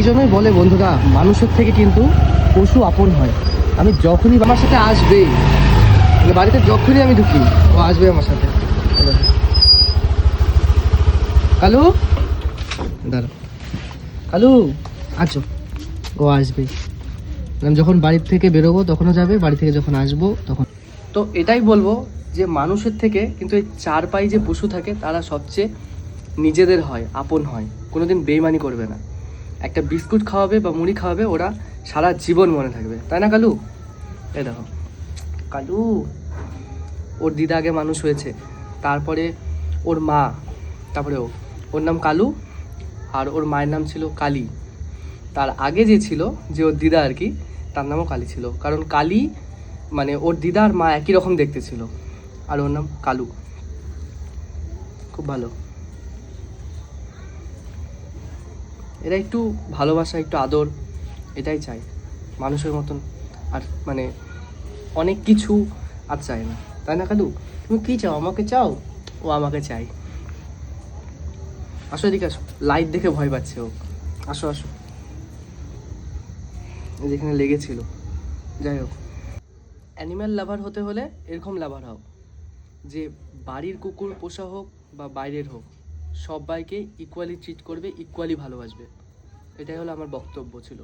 জন্যই বলে বন্ধুরা, মানুষের থেকে কিন্তু পশু আপন হয়। আমি যখনই আমার সাথে আসবে, মানে বাড়িতে যখনই আমি ঢুকি ও আসবে আমার সাথে। কালু, দাঁড়া কালু, আছো, ও আসবে। আমি যখন বাড়ির থেকে বেরোবো তখনও যাবে, বাড়ি থেকে যখন আসবো তখন। তো এটাই বলবো যে মানুষের থেকে কিন্তু এই চার পায়ে যে পশু থাকে তারা সবচেয়ে নিজেদের হয়, আপন হয়, কোনোদিন বেইমানি করবে না। একটা বিস্কুট খাওয়াবে বা মুড়ি খাওয়াবে, ওরা সারা জীবন মনে থাকবে, তাই না কালু? এই দেখো কালু, ওর দিদা আগে মানুষ হয়েছে, তারপরে ওর মা, তারপরে ওর নাম কালু, আর ওর মায়ের নাম ছিল কালী। তার আগে যে ছিল, যে ওর দিদা আর কি, তার নামও কালী ছিল, কারণ কালী মানে ওর দিদা আর মা একই রকম দেখতে ছিল, আর ওর নাম কালু। খুব ভালো। এরা একটু ভালোবাসা, একটু আদর, এটাই চাই মানুষের মতন। আর মানে অনেক কিছু আর চায় না, তাই না কালু? তুমি কী চাও? আমাকে চাও, ও আমাকে চাই। আসো এদিকে আসো, লাইট দেখে ভয় পাচ্ছে ও। আসো আসো, যেখানে লেগেছিল। যাই হোক, অ্যানিম্যাল লাভার হতে হলে এরকম লাভার হও যে বাড়ির কুকুর পোষা হোক বা বাইরের হোক, সবাইকে ইকুয়ালি ট্রিট করবে, ইকুয়ালি ভালোবাসবে। এটাই হলো আমার বক্তব্য ছিল।